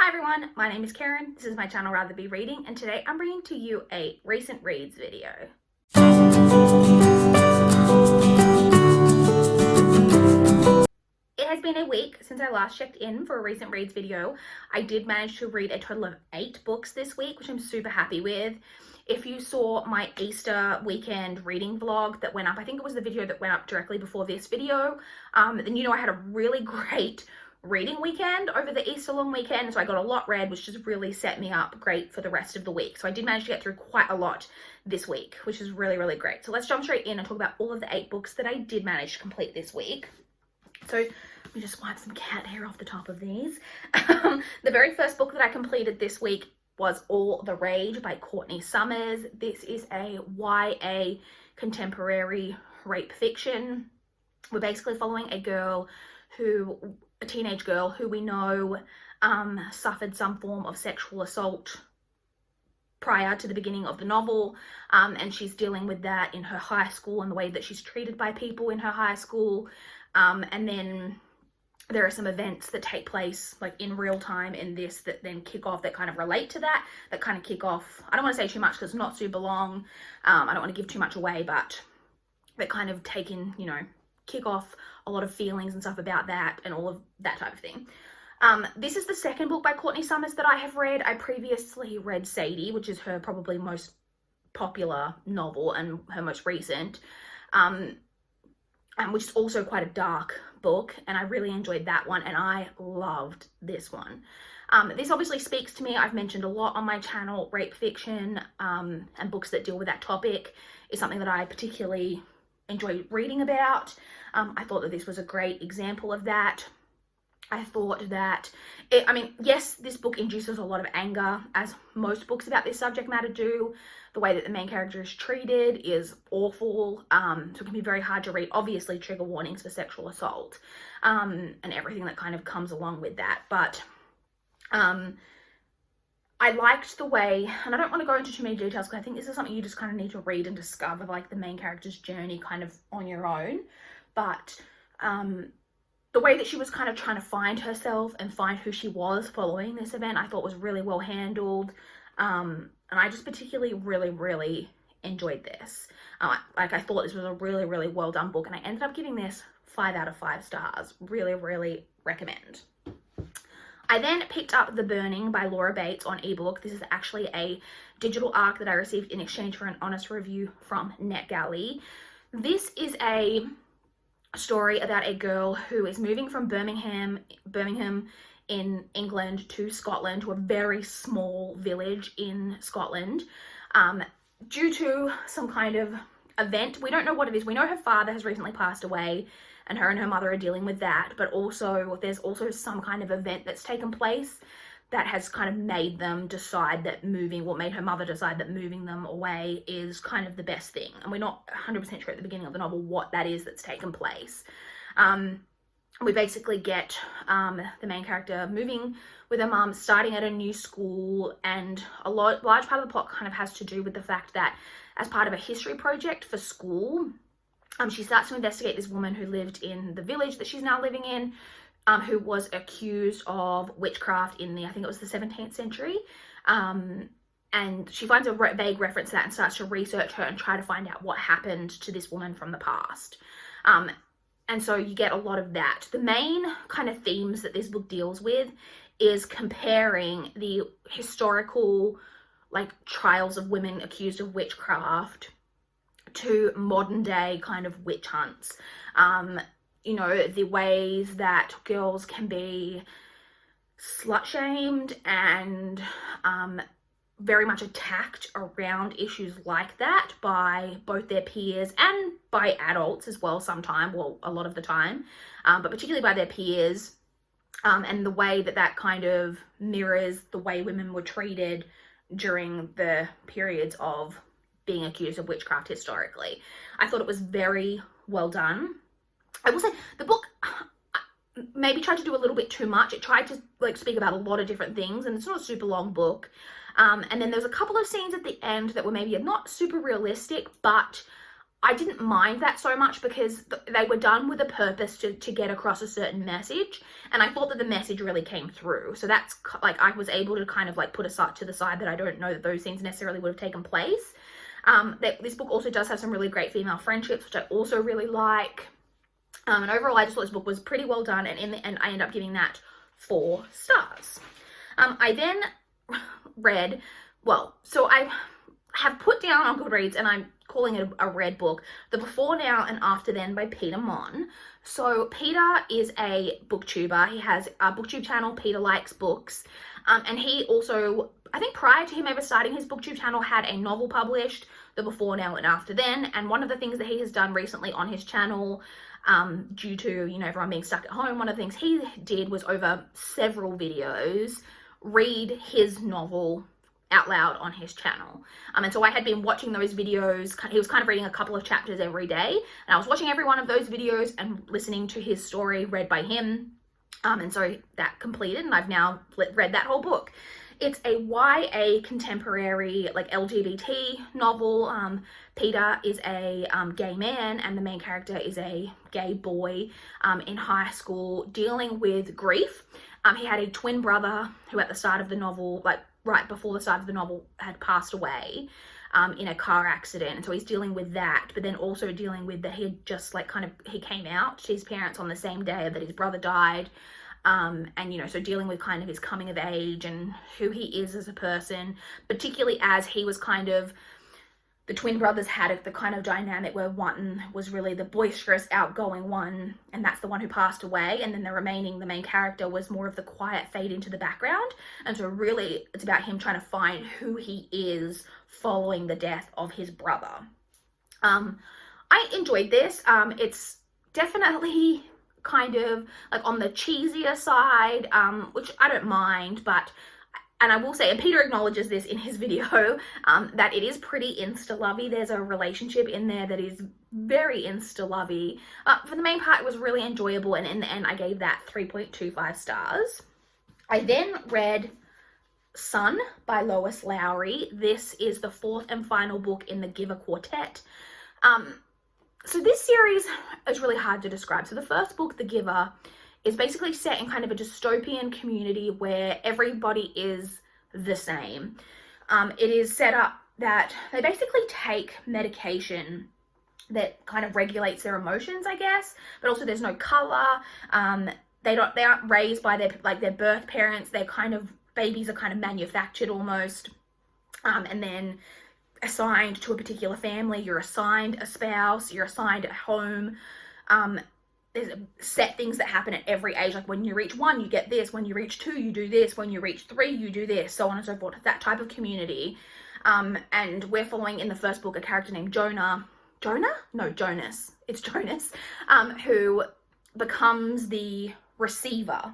Hi everyone, my name is Karen, this is my channel Rather Be Reading, and today I'm bringing to you a recent reads video. It has been a week since I last checked in for a recent reads video. I did manage to read a total of 8 books this week, which I'm super happy with. If you saw my Easter weekend reading vlog that went up, I think it was the video that went up directly before this video, then you know I had a really great reading weekend over the Easter long weekend, so I got a lot read, which just really set me up great for the rest of the week. So I did manage to get through quite a lot this week, which is really, really great. So let's jump straight in and talk about all of the 8 books that I did manage to complete this week. So let me just wipe some cat hair off the top of these. The very first book that I completed this week was All the Rage by Courtney Summers. This is a YA contemporary rape fiction. We're basically following a teenage girl who we know suffered some form of sexual assault prior to the beginning of the novel, and she's dealing with that in her high school and the way that she's treated by people in her high school, and then there are some events that take place like in real time in this that then kick off, that kind of relate to that kind of kick off. I don't want to say too much because it's not super long. I don't want to give too much away, but that kind of kick off a lot of feelings and stuff about that and all of that type of thing. This is the second book by Courtney Summers that I have read. I previously read Sadie, which is her probably most popular novel and her most recent, which is also quite a dark book, and I really enjoyed that one, and I loved this one. This obviously speaks to me. I've mentioned a lot on my channel. Rape fiction and books that deal with that topic is something that I particularly enjoy reading about. I thought that this was a great example of that. I thought that, yes, this book induces a lot of anger, as most books about this subject matter do. The way that the main character is treated is awful, so it can be very hard to read. Obviously, trigger warnings for sexual assault, and everything that kind of comes along with that. But I liked the way, and I don't want to go into too many details because I think this is something you just kind of need to read and discover, like the main character's journey kind of on your own. But the way that she was kind of trying to find herself and find who she was following this event, I thought was really well handled. And I just particularly really enjoyed this. I thought this was a really well done book, and I ended up giving this 5 out of 5 stars. Really recommend. I then picked up The Burning by Laura Bates on ebook. This is actually a digital ARC that I received in exchange for an honest review from NetGalley. This is a story about a girl who is moving from Birmingham in England to Scotland, to a very small village in Scotland, due to some kind of event. We don't know what it is. We know her father has recently passed away, and her mother are dealing with that, but also there's also some kind of event that's taken place that has kind of made them decide that made her mother decide that moving them away is kind of the best thing. And we're not 100% sure at the beginning of the novel what that is that's taken place. We basically get the main character moving with her mum, starting at a new school, and a large part of the plot kind of has to do with the fact that as part of a history project for school, she starts to investigate this woman who lived in the village that she's now living in, who was accused of witchcraft in I think it was the 17th century. And she finds a vague reference to that and starts to research her and try to find out what happened to this woman from the past. And so you get a lot of that. The main kind of themes that this book deals with is comparing the historical trials of women accused of witchcraft to modern day kind of witch hunts. The ways that girls can be slut shamed and very much attacked around issues like that by both their peers and by adults as well a lot of the time, but particularly by their peers, and the way that kind of mirrors the way women were treated during the periods of being accused of witchcraft historically. I thought it was very well done. I will say the book maybe tried to do a little bit too much. It tried to speak about a lot of different things, and it's not a super long book. And then there's a couple of scenes at the end that were maybe not super realistic, but I didn't mind that so much because they were done with a purpose to get across a certain message, and I thought that the message really came through. So that's like, I was able to kind of like put aside to the side that I don't know that those things necessarily would have taken place. This book also does have some really great female friendships, which I also really like. And overall, I just thought this book was pretty well done, and in the end, I ended up giving that 4 stars. I then read, well, so I have put down on Goodreads, and I'm calling it a read book, The Before Now and After Then by Peter Mon. So Peter is a booktuber. He has a booktube channel, Peter Likes Books, and he also, I think prior to him ever starting his booktube channel, had a novel published, The Before Now and After Then. And one of the things that he has done recently on his channel, due to, you know, everyone being stuck at home, one of the things he did was, over several videos, read his novel out loud on his channel. And so I had been watching those videos. He was kind of reading a couple of chapters every day, and I was watching every one of those videos and listening to his story read by him. And so that completed, and I've now read that whole book. It's a YA contemporary, like LGBT novel. Peter is a gay man, and the main character is a gay boy in high school dealing with grief. He had a twin brother who at the start of the novel, like right before the start of the novel, had passed away in a car accident. And so he's dealing with that, but then also dealing with that he had just like he came out to his parents on the same day that his brother died. And, you know, so dealing with kind of his coming of age and who he is as a person, particularly as he was kind of, the twin brothers had the kind of dynamic where one was really the boisterous, outgoing one, and that's the one who passed away, and then the main character was more of the quiet fade into the background. And so really it's about him trying to find who he is following the death of his brother. I enjoyed this. It's definitely kind of like on the cheesier side, which I don't mind, but, and I will say, and Peter acknowledges this in his video, that it is pretty insta-lovey. There's a relationship in there that is very insta-lovey. For the main part, it was really enjoyable, and in the end, I gave that 3.25 stars. I then read Sun by Lois Lowry. This is the 4th and final book in the Giver Quartet. So this series is really hard to describe. So the first book, The Giver, is basically set in kind of a dystopian community where everybody is the same. It is set up that they basically take medication that kind of regulates their emotions, I guess, but also there's no color. They aren't raised by their birth parents. They're kind of, babies are kind of manufactured almost, and then assigned to a particular family. You're assigned a spouse, you're assigned a home. There's set things that happen at every age, like when you reach 1 you get this, when you reach 2 you do this, when you reach 3 you do this, so on and so forth. That type of community. And we're following in the first book a character named Jonas, it's Jonas, who becomes the receiver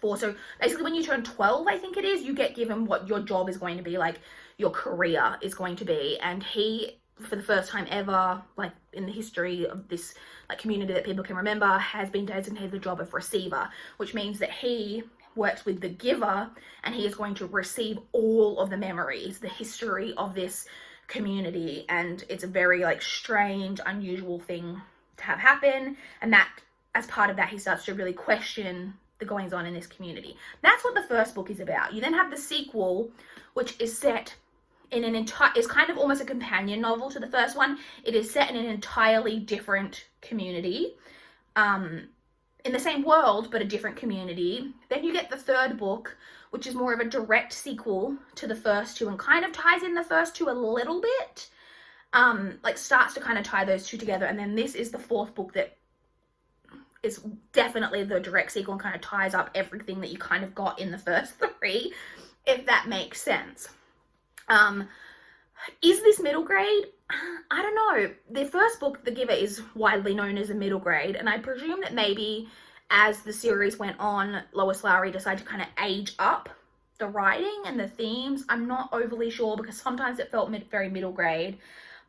for, so basically when you turn 12, I think it is, you get given what your job is going to be, like your career is going to be. And he, for the first time ever, like in the history of this like community that people can remember, has been designated the job of receiver, which means that he works with the giver, and he is going to receive all of the memories, the history of this community. And it's a very like strange, unusual thing to have happen, and that as part of that he starts to really question the goings on in this community. That's what the first book is about. You then have the sequel, which is set in an is kind of almost a companion novel to the first one. It is set in an entirely different community, in the same world, but a different community. Then you get the third book, which is more of a direct sequel to the first two and kind of ties in the first two a little bit, like starts to kind of tie those two together. And then this is the 4th book that is definitely the direct sequel and kind of ties up everything that you kind of got in the first 3, if that makes sense. Is this middle grade? I don't know. The first book, The Giver, is widely known as a middle grade, and I presume that maybe as the series went on, Lois Lowry decided to kind of age up the writing and the themes. I'm not overly sure, because sometimes it felt very middle grade,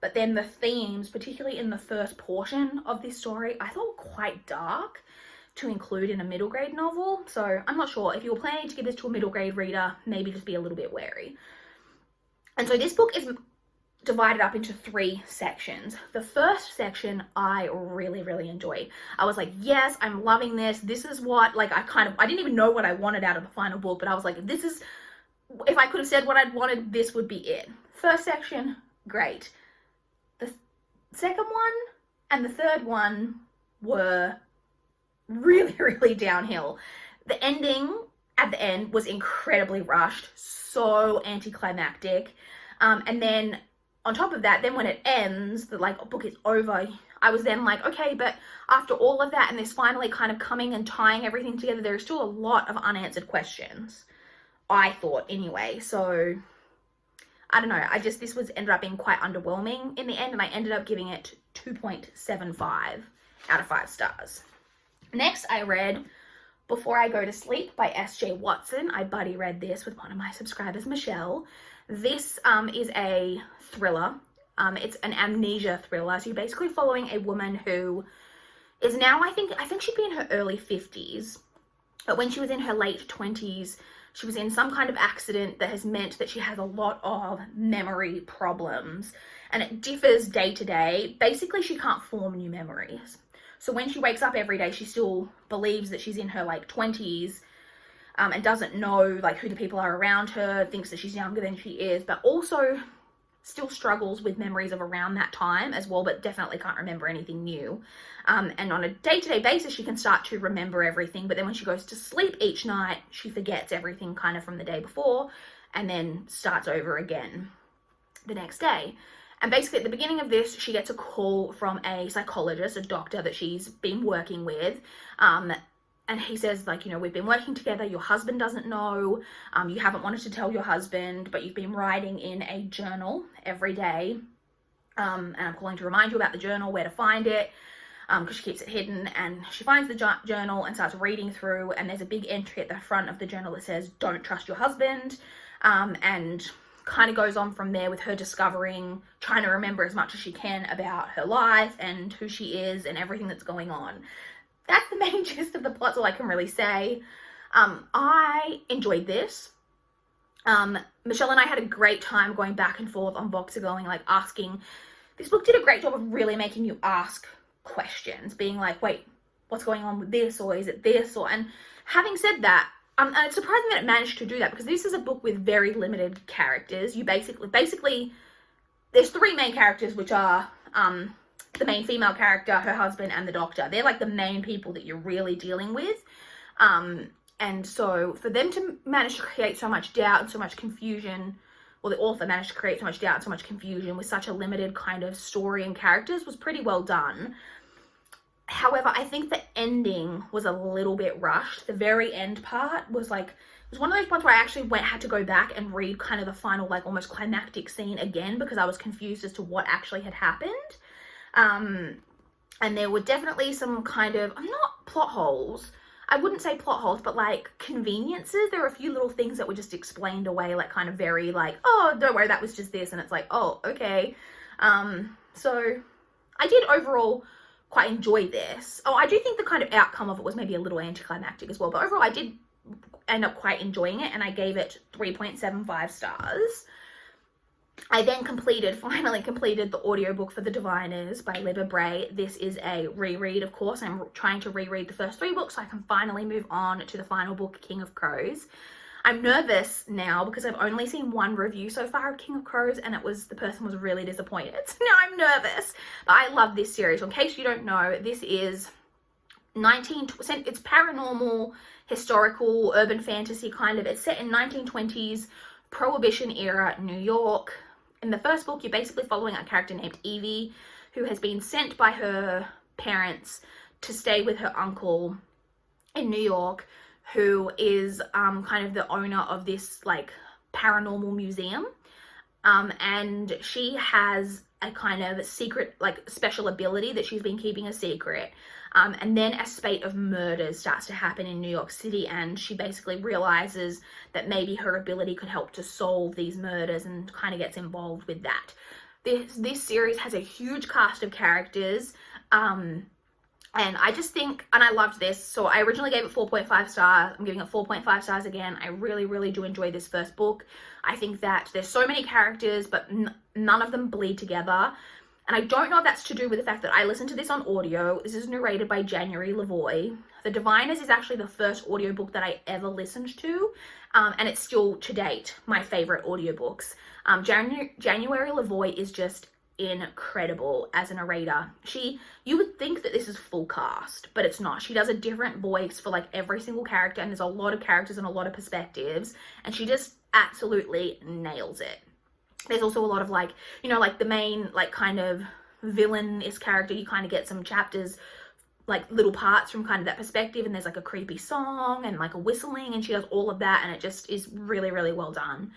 but then the themes, particularly in the first portion of this story, I thought were quite dark to include in a middle grade novel. So I'm not sure. If you're planning to give this to a middle grade reader, maybe just be a little bit wary. And so this book is divided up into 3 sections. The first section I really, really enjoyed. I was like, yes, I'm loving this. This is what, like, I didn't even know what I wanted out of the final book, but I was like, this is, if I could have said what I'd wanted, this would be it. First section, great. The second one and the third one were really, really downhill. The ending at the end was incredibly rushed, so anticlimactic. And then on top of that, then when it ends, the like book is over, I was then like, okay, but after all of that and this finally kind of coming and tying everything together, there is still a lot of unanswered questions, I thought anyway. So I don't know, this was ended up being quite underwhelming in the end, and I ended up giving it 2.75 out of 5 stars. Next, I read Before I Go to Sleep by S.J. Watson. I buddy read this with one of my subscribers, Michelle. This is a thriller. It's an amnesia thriller. So you're basically following a woman who is now, I think she'd be in her early 50s. But when she was in her late 20s, she was in some kind of accident that has meant that she has a lot of memory problems. And it differs day to day. Basically, she can't form new memories. So when she wakes up every day, she still believes that she's in her like 20s, and doesn't know like who the people are around her, thinks that she's younger than she is, but also still struggles with memories of around that time as well, but definitely can't remember anything new. And on a day-to-day basis, she can start to remember everything, but then when she goes to sleep each night, she forgets everything kind of from the day before and then starts over again the next day. And basically at the beginning of this, she gets a call from a psychologist, a doctor that she's been working with. And he says, like, you know, we've been working together. Your husband doesn't know. You haven't wanted to tell your husband, but you've been writing in a journal every day. And I'm calling to remind you about the journal, where to find it, because she keeps it hidden. And she finds the journal and starts reading through. And there's a big entry at the front of the journal that says, don't trust your husband. And kind of goes on from there with her discovering, trying to remember as much as she can about her life and who she is and everything that's going on. That's the main gist of the plot, all I can really say. I enjoyed this. Michelle and I had a great time going back and forth on Voxer, going like asking. This book did a great job of really making you ask questions, being like, wait, what's going on with this, or is it this, or, and having said that, and it's surprising that it managed to do that, because this is a book with very limited characters. You basically, there's 3 main characters, which are the main female character, her husband, and the doctor. They're like the main people that you're really dealing with. And so for them to manage to create so much doubt and so much confusion, well, the author managed to create so much doubt and so much confusion with such a limited kind of story and characters, was pretty well done. However, I think the ending was a little bit rushed. The very end part was like, it was one of those parts where I actually had to go back and read kind of the final, like almost climactic scene again, because I was confused as to what actually had happened. And there were definitely some kind of, not plot holes, I wouldn't say plot holes, but like conveniences. There were a few little things that were just explained away, like kind of very like, oh, don't worry, that was just this. And it's like, oh, okay. So I did overall quite enjoy this. Oh, I do think the kind of outcome of it was maybe a little anticlimactic as well, but overall I did end up quite enjoying it, and I gave it 3.75 stars. I then finally completed the audiobook for The Diviners by Libba Bray. This is a reread, of course. I'm trying to reread the first 3 books so I can finally move on to the final book, King of Crows. I'm nervous now because I've only seen 1 review so far of King of Crows, and the person was really disappointed. So now I'm nervous. But I love this series. In case you don't know, this is it's paranormal, historical, urban fantasy kind of. It's set in 1920s Prohibition era New York. In the first book, you're basically following a character named Evie, who has been sent by her parents to stay with her uncle in New York, who is kind of the owner of this like paranormal museum. And she has a kind of secret, like special ability that she's been keeping a secret. And then a spate of murders starts to happen in New York City, and she basically realizes that maybe her ability could help to solve these murders, and kind of gets involved with that. This series has a huge cast of characters. And I just think, and I loved this. So I originally gave it 4.5 stars. I'm giving it 4.5 stars again. I really, really do enjoy this first book. I think that there's so many characters, but none of them bleed together. And I don't know if that's to do with the fact that I listened to this on audio. This is narrated by January Lavoie. The Diviners is actually the first audiobook that I ever listened to. And it's still, to date, my favorite audiobooks. January Lavoie is just incredible as a narrator. You would think that this is full cast, but it's not. She does a different voice for like every single character, and there's a lot of characters and a lot of perspectives, and she just absolutely nails it. There's also a lot of like, you know, like the main like kind of villainous character, you kind of get some chapters, like little parts from kind of that perspective, and there's like a creepy song and like a whistling, and she does all of that, and it just is really, really well done.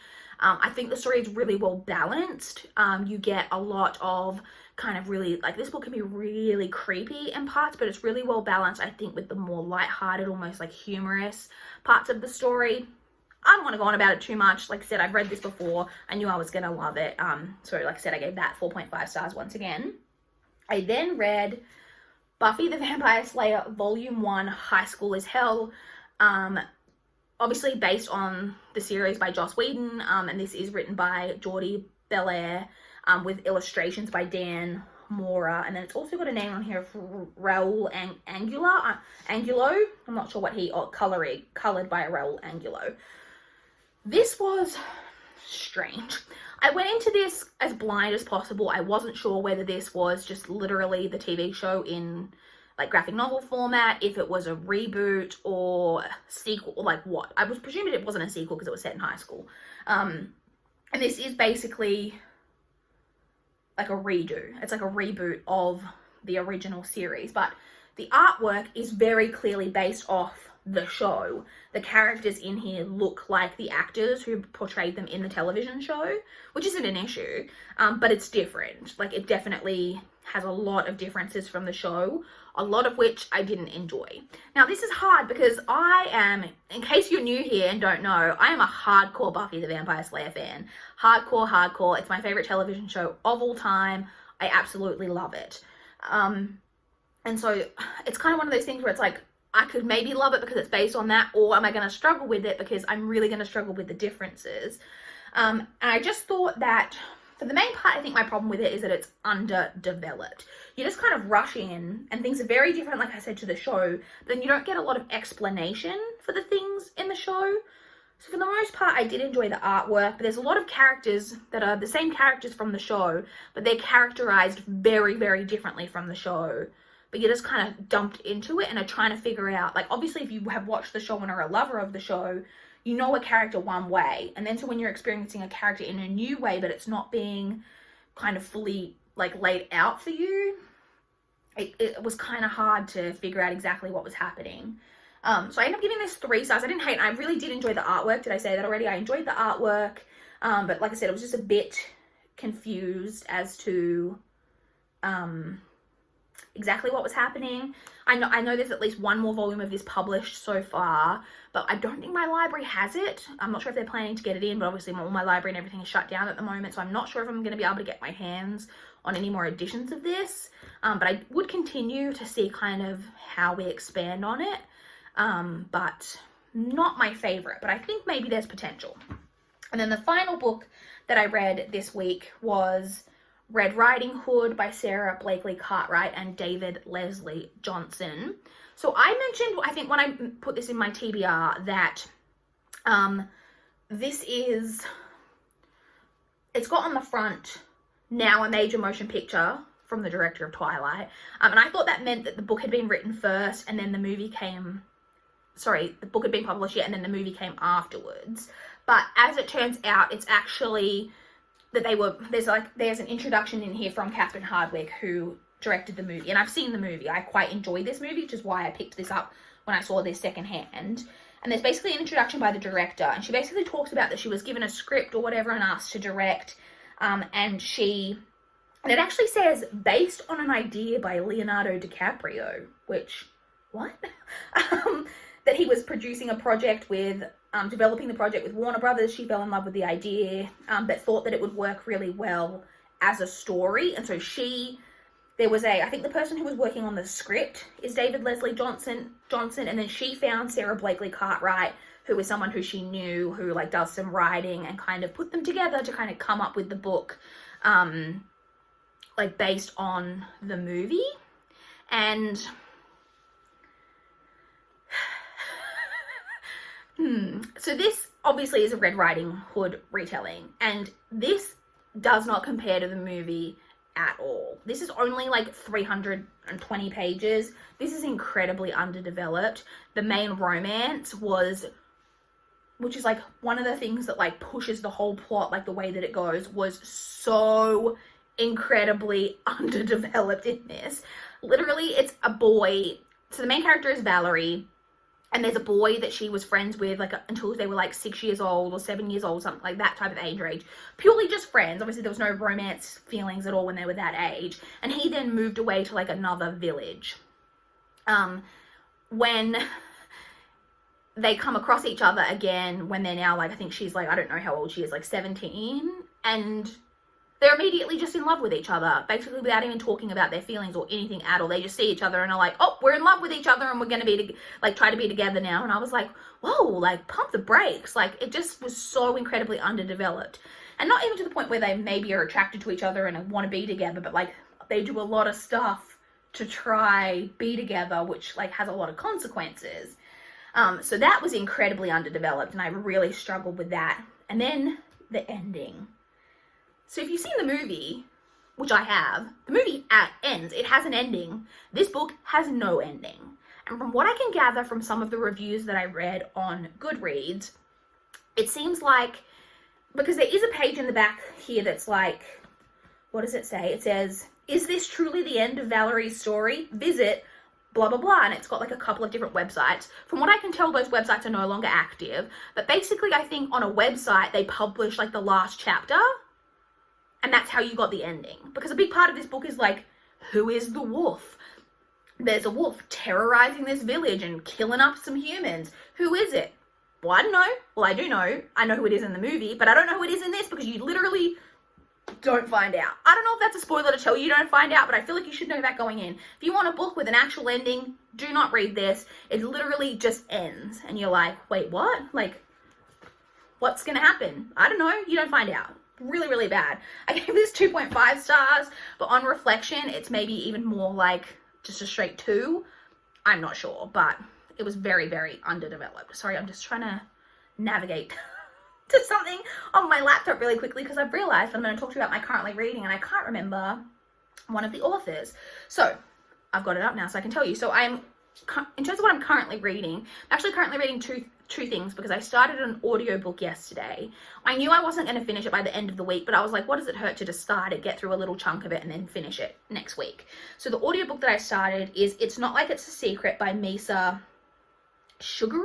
I think the story is really well balanced. You get a lot of kind of really, like, this book can be really creepy in parts, but it's really well balanced, I think, with the more lighthearted, almost like humorous parts of the story. I don't want to go on about it too much. Like I said, I've read this before. I knew I was going to love it. So like I said, I gave that 4.5 stars once again. I then read Buffy the Vampire Slayer Volume 1, High School is Hell. Obviously based on the series by Joss Whedon, and this is written by Jordi Belair, with illustrations by Dan Mora, and then it's also got a name on here of Raul Angulo. I'm not sure what colored by Raul Angulo. This was strange. I went into this as blind as possible. I wasn't sure whether this was just literally the TV show in like graphic novel format, if it was a reboot or sequel, or like what. I was presuming it wasn't a sequel because it was set in high school. And this is basically like a redo. It's like a reboot of the original series, but the artwork is very clearly based off the show. The characters in here look like the actors who portrayed them in the television show, which isn't an issue, but it's different. Like, it definitely has a lot of differences from the show, a lot of which I didn't enjoy. Now, this is hard because I am, in case you're new here and don't know, I am a hardcore Buffy the Vampire Slayer fan. Hardcore. It's my favorite television show of all time. I absolutely love it. And so it's kind of one of those things where it's like, I could maybe love it because it's based on that, or am I going to struggle with it because I'm really going to struggle with the differences? And I just thought that for the main part, I think my problem with it is that it's underdeveloped. You just kind of rush in, and things are very different, like I said, to the show. Then you don't get a lot of explanation for the things in the show. So for the most part, I did enjoy the artwork, but there's a lot of characters that are the same characters from the show, but they're characterized very, very differently from the show. But you're just kind of dumped into it and are trying to figure out, like, obviously if you have watched the show and are a lover of the show, you know a character one way. And then so when you're experiencing a character in a new way, but it's not being kind of fully, like, laid out for you, it was kind of hard to figure out exactly what was happening. So I ended up giving this 3 stars. I didn't hate it. I really did enjoy the artwork. Did I say that already? I enjoyed the artwork. But like I said, it was just a bit confused as to exactly what was happening. I know there's at least one more volume of this published so far, but I don't think my library has it. I'm not sure if they're planning to get it in, but obviously all my library and everything is shut down at the moment, so I'm not sure if I'm going to be able to get my hands on any more editions of this. But I would continue to see kind of how we expand on it. But not my favorite, but I think maybe there's potential. And then the final book that I read this week was Red Riding Hood by Sarah Blakely Cartwright and David Leslie Johnson. So I mentioned, I think when I put this in my TBR, that it's got on the front, now a major motion picture from the director of Twilight. And I thought that meant that the book had been written first and then the movie came, the book had been published yet and then the movie came afterwards. But as it turns out, it's actually that there's an introduction in here from Catherine Hardwicke, who directed the movie. And I've seen the movie. I quite enjoyed this movie, which is why I picked this up when I saw this secondhand. And there's basically an introduction by the director. And she basically talks about that she was given a script or whatever and asked to direct. And it actually says, based on an idea by Leonardo DiCaprio, which, what? That he was producing a project with, developing the project with Warner Brothers. She fell in love with the idea, but thought that it would work really well as a story. And so she there was I think the person who was working on the script is David Leslie Johnson, and then she found Sarah Blakely Cartwright, who is someone who she knew, who like does some writing, and kind of put them together to kind of come up with the book, like based on the movie. And so this obviously is a Red Riding Hood retelling, and this does not compare to the movie at all. This is only like 320 pages. This is incredibly underdeveloped. The main romance which is like one of the things that like pushes the whole plot, like the way that it goes, was so incredibly underdeveloped in this. Literally, it's a boy. So the main character is Valerie, and there's a boy that she was friends with like until they were like 6 years old or 7 years old, something like that type of age range. Purely just friends. Obviously, there was no romance feelings at all when they were that age. And he then moved away to like another village. When they come across each other again, when they're now like, I think she's like, I don't know how old she is, like 17, and they're immediately just in love with each other, basically without even talking about their feelings or anything at all. They just see each other and are like, oh, we're in love with each other and we're going to be, like, try to be together now. And I was like, whoa, like, pump the brakes. Like, it just was so incredibly underdeveloped. And not even to the point where they maybe are attracted to each other and want to be together, but, like, they do a lot of stuff to try be together, which, like, has a lot of consequences. So that was incredibly underdeveloped, and I really struggled with that. And then the ending. So if you've seen the movie, which I have, the movie ends. It has an ending. This book has no ending. And from what I can gather from some of the reviews that I read on Goodreads, it seems like, because there is a page in the back here that's like, what does it say? It says, is this truly the end of Valerie's story? Visit blah, blah, blah. And it's got like a couple of different websites. From what I can tell, those websites are no longer active. But basically, I think on a website, they publish like the last chapter. And that's how you got the ending. Because a big part of this book is like, who is the wolf? There's a wolf terrorizing this village and killing up some humans. Who is it? Well, I don't know. Well, I do know. I know who it is in the movie, but I don't know who it is in this because you literally don't find out. I don't know if that's a spoiler to tell you don't find out, but I feel like you should know that going in. If you want a book with an actual ending, do not read this. It literally just ends. And you're like, wait, what? Like, what's going to happen? I don't know. You don't find out. Really, really bad. I gave this 2.5 stars, but on reflection, it's maybe even more like just a straight 2. I'm not sure, but it was very, very underdeveloped. Sorry, I'm just trying to navigate to something on my laptop really quickly because I've realized that I'm going to talk to you about my currently reading and I can't remember one of the authors. So I've got it up now so I can tell you. So in terms of what I'm currently reading, I'm actually currently reading two things because I started an audiobook yesterday. I knew I wasn't going to finish it by the end of the week, but I was like, what does it hurt to just start it, get through a little chunk of it, and then finish it next week? So the audiobook that I started is It's Not Like It's a Secret by Misa Shuguru?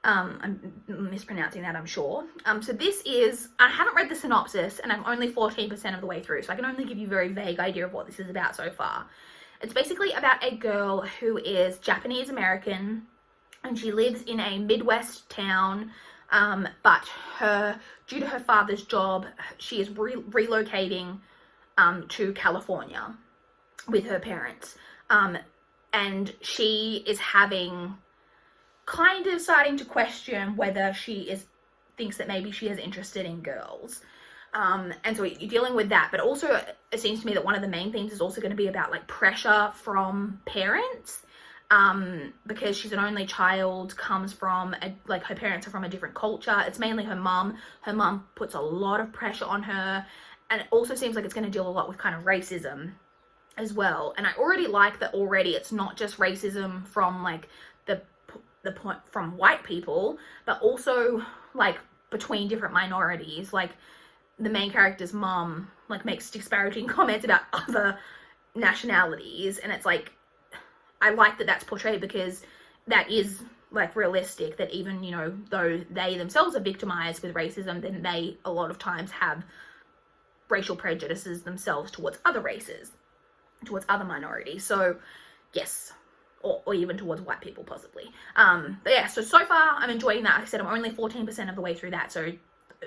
I'm mispronouncing that, I'm sure. So this is, I haven't read the synopsis, and I'm only 14% of the way through, so I can only give you a very vague idea of what this is about so far. It's basically about a girl who is Japanese American, and she lives in a Midwest town, but due to her father's job, she is relocating to California with her parents. And she is kind of starting to question whether she thinks that maybe she is interested in girls. And so you're dealing with that, but also it seems to me that one of the main themes is also going to be about like pressure from parents, because she's an only child, comes from her parents are from a different culture. It's mainly her mum. Her mum puts a lot of pressure on her, and it also seems like it's going to deal a lot with kind of racism as well. And I already like that it's not just racism from like the point from white people, but also like between different minorities. Like the main character's mum like makes disparaging comments about other nationalities, and it's like, I like that that's portrayed because that is like realistic, that even, you know, though they themselves are victimized with racism, then they a lot of times have racial prejudices themselves towards other races, towards other minorities. So yes, or even towards white people possibly. But yeah, so far I'm enjoying that. Like I said, I'm only 14% of the way through that, so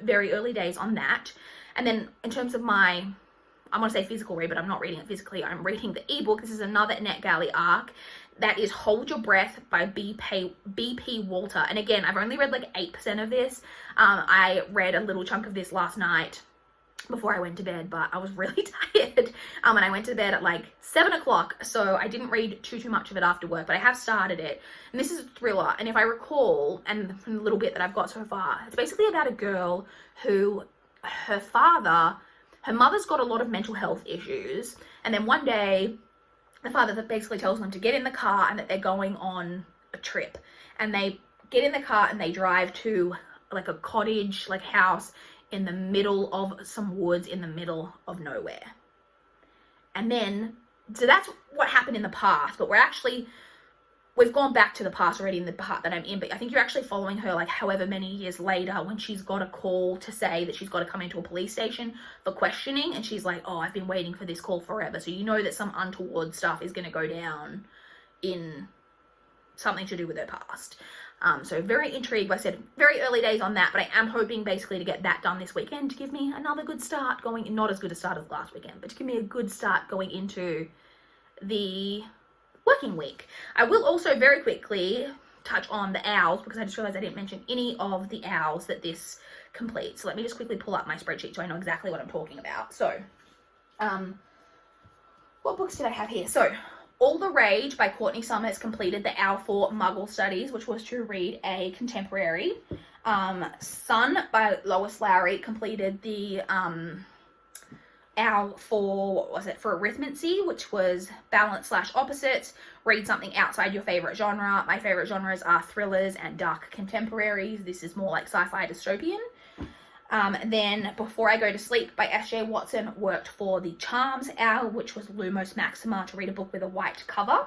very early days on that. And then in terms of my I'm going to say physical read, but I'm not reading it physically. I'm reading the ebook. This is another NetGalley arc. That is Hold Your Breath by BP Walter. And again, I've only read like 8% of this. I read a little chunk of this last night before I went to bed, but I was really tired. And I went to bed at like 7 o'clock, so I didn't read too much of it after work, but I have started it. And this is a thriller, and if I recall, and from the little bit that I've got so far, it's basically about a girl who, her mother's got a lot of mental health issues, and then one day, the father basically tells them to get in the car and that they're going on a trip. And they get in the car and they drive to like a cottage, like house in the middle of some woods in the middle of nowhere. And then, so that's what happened in the past, but we've gone back to the past already in the part that I'm in, but I think you're actually following her like however many years later when she's got a call to say that she's got to come into a police station for questioning, and she's like, oh, I've been waiting for this call forever. So you know that some untoward stuff is going to go down in something to do with her past. So very intrigued. Like I said, very early days on that, but I am hoping basically to get that done this weekend to give me another good start going, not as good a start as last weekend, but to give me a good start going into the working week. I will also very quickly touch on the owls because I just realized I didn't mention any of the owls that this completes. So let me just quickly pull up my spreadsheet so I know exactly what I'm talking about. So, what books did I have here? So, All the Rage by Courtney Summers completed the Owl for Muggle Studies, which was to read a contemporary. Sun by Lois Lowry completed the Owl for, what was it, for Arithmancy, which was balance / opposites. Read something outside your favorite genre. My favorite genres are thrillers and dark contemporaries. This is more like sci-fi dystopian. Then Before I Go to Sleep by S.J. Watson worked for the Charms Owl, which was Lumos Maxima, to read a book with a white cover.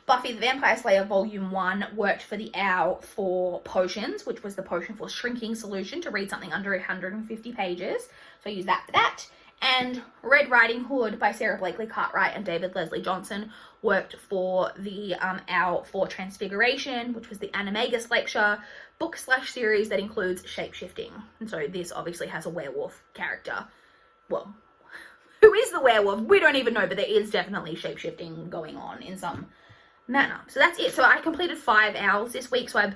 Buffy the Vampire Slayer Volume 1 worked for the Owl for Potions, which was the potion for shrinking solution, to read something under 150 pages. So I use that for that. And Red Riding Hood by Sarah Blakely Cartwright and David Leslie Johnson worked for the Owl for Transfiguration, which was the Animagus lecture book / series that includes shapeshifting. And so this obviously has a werewolf character. Well, who is the werewolf? We don't even know, but there is definitely shapeshifting going on in some manner. So that's it. So I completed 5 owls this week. And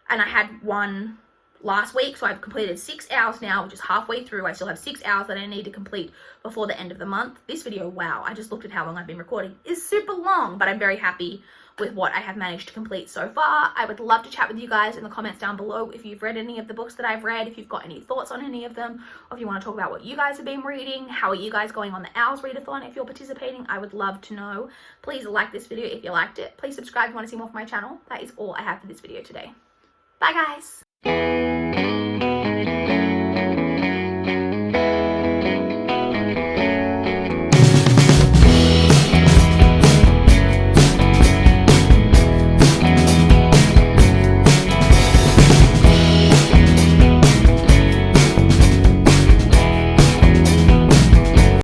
I had one last week, so I've completed 6 owls now, which is halfway through. I still have 6 owls that I need to complete before the end of the month. This video, wow, I just looked at how long I've been recording, is super long, but I'm very happy with what I have managed to complete so far. I would love to chat with you guys in the comments down below if you've read any of the books that I've read, if you've got any thoughts on any of them, or if you want to talk about what you guys have been reading. How are you guys going on the Owls Readathon if you're participating? I would love to know. Please like this video if you liked it. Please subscribe if you want to see more from my channel. That is all I have for this video today. Bye guys!